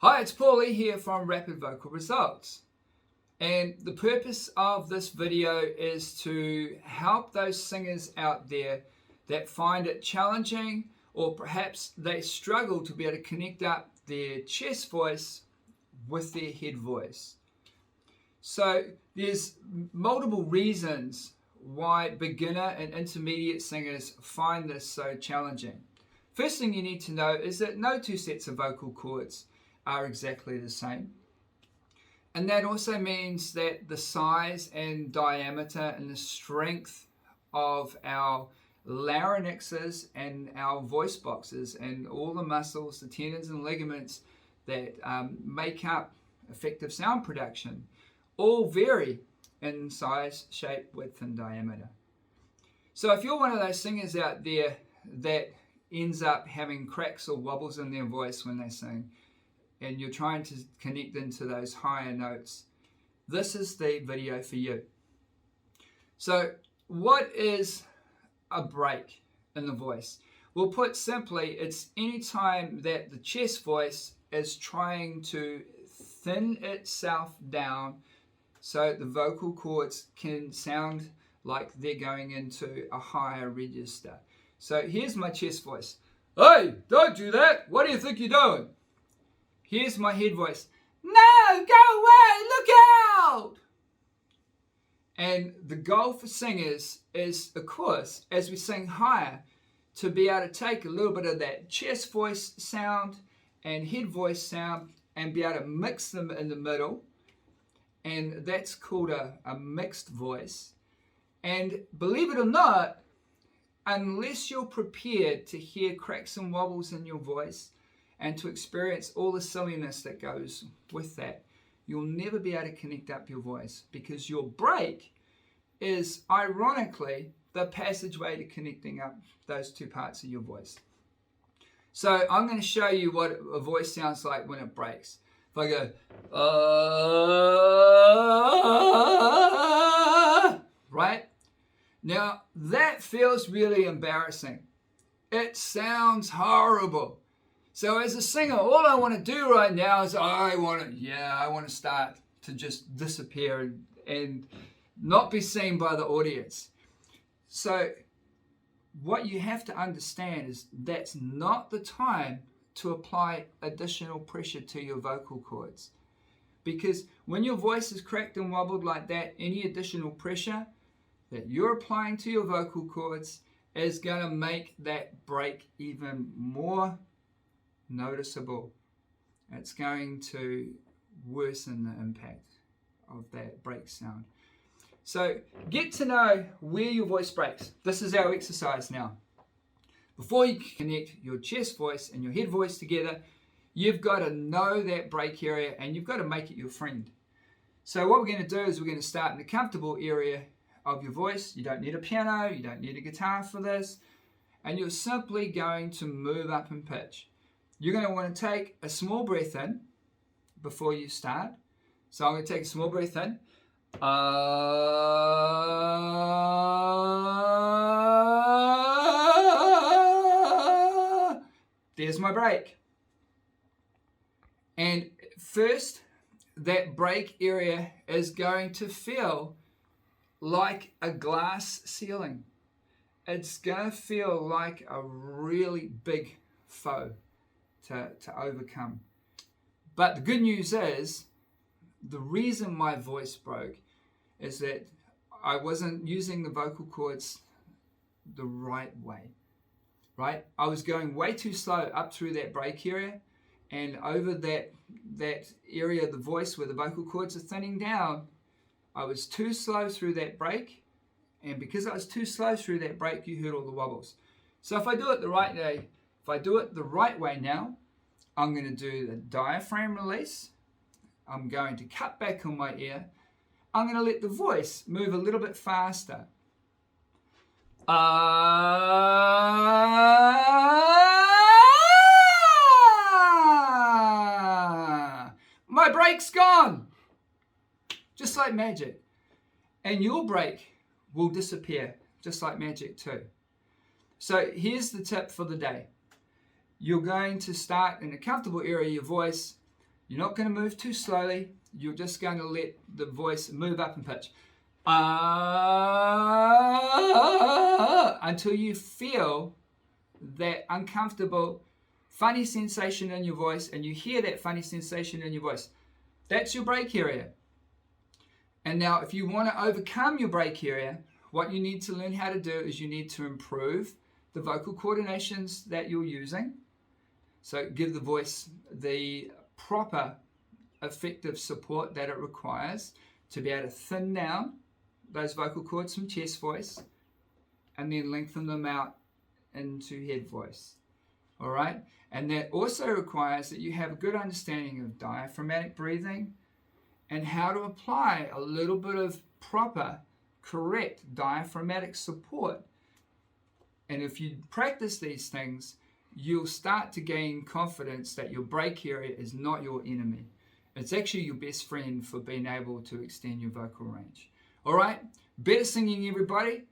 Hi, it's Paule here from Rapid Vocal Results. And the purpose of this video is to help those singers out there that find it challenging, or perhaps they struggle to be able to connect up their chest voice with their head voice. So there's multiple reasons why beginner and intermediate singers find this so challenging. First thing you need to know is that no two sets of vocal cords are exactly the same. And that also means that the size and diameter and the strength of our larynxes and our voice boxes and all the muscles, the tendons and ligaments that make up effective sound production all vary in size, shape, width and diameter. So if you're one of those singers out there that ends up having cracks or wobbles in their voice when they sing, and you're trying to connect into those higher notes, this is the video for you. So what is a break in the voice? Well, put simply, it's any time that the chest voice is trying to thin itself down so the vocal cords can sound like they're going into a higher register. So here's my chest voice. Hey, don't do that. What do you think you're doing? Here's my head voice. No, go away, look out! And the goal for singers is, of course, as we sing higher, to be able to take a little bit of that chest voice sound and head voice sound and be able to mix them in the middle. And that's called a mixed voice. And believe it or not, unless you're prepared to hear cracks and wobbles in your voice and to experience all the silliness that goes with that, you'll never be able to connect up your voice, because your break is ironically the passageway to connecting up those two parts of your voice. So I'm going to show you what a voice sounds like when it breaks. If I go, right? Now that feels really embarrassing. It sounds horrible. So as a singer, all I want to do right now is I want to start to just disappear and not be seen by the audience. So what you have to understand is that's not the time to apply additional pressure to your vocal cords. Because when your voice is cracked and wobbled like that, any additional pressure that you're applying to your vocal cords is going to make that break even more noticeable. It's going to worsen the impact of that break sound. So get to know where your voice breaks. This is our exercise now. Before you connect your chest voice and your head voice together, you've got to know that break area and you've got to make it your friend. So what we're going to do is we're going to start in the comfortable area of your voice. You don't need a piano, you don't need a guitar for this, and you're simply going to move up in pitch. You're going to want to take a small breath in before you start. So I'm going to take a small breath in. There's my break. And first, that break area is going to feel like a glass ceiling. It's going to feel like a really big foe to overcome. But the good news is, the reason my voice broke is that I wasn't using the vocal cords the right way, right? I was going way too slow up through that break area, and over that area of the voice where the vocal cords are thinning down, I was too slow through that break, and because I was too slow through that break, you heard all the wobbles. So if I do it the right way now, I'm going to do the diaphragm release. I'm going to cut back on my ear. I'm going to let the voice move a little bit faster. My break's gone. Just like magic. And your break will disappear just like magic too. So here's the tip for the day. You're going to start in a comfortable area of your voice. You're not going to move too slowly. You're just going to let the voice move up in pitch. Until you feel that uncomfortable, funny sensation in your voice, and you hear that funny sensation in your voice. That's your break area. And now if you want to overcome your break area, what you need to learn how to do is you need to improve the vocal coordinations that you're using. So give the voice the proper effective support that it requires to be able to thin down those vocal cords from chest voice and then lengthen them out into head voice. All right? And that also requires that you have a good understanding of diaphragmatic breathing and how to apply a little bit of proper, correct diaphragmatic support. And if you practice these things, you'll start to gain confidence that your break area is not your enemy. It's actually your best friend for being able to extend your vocal range. All right, better singing, everybody.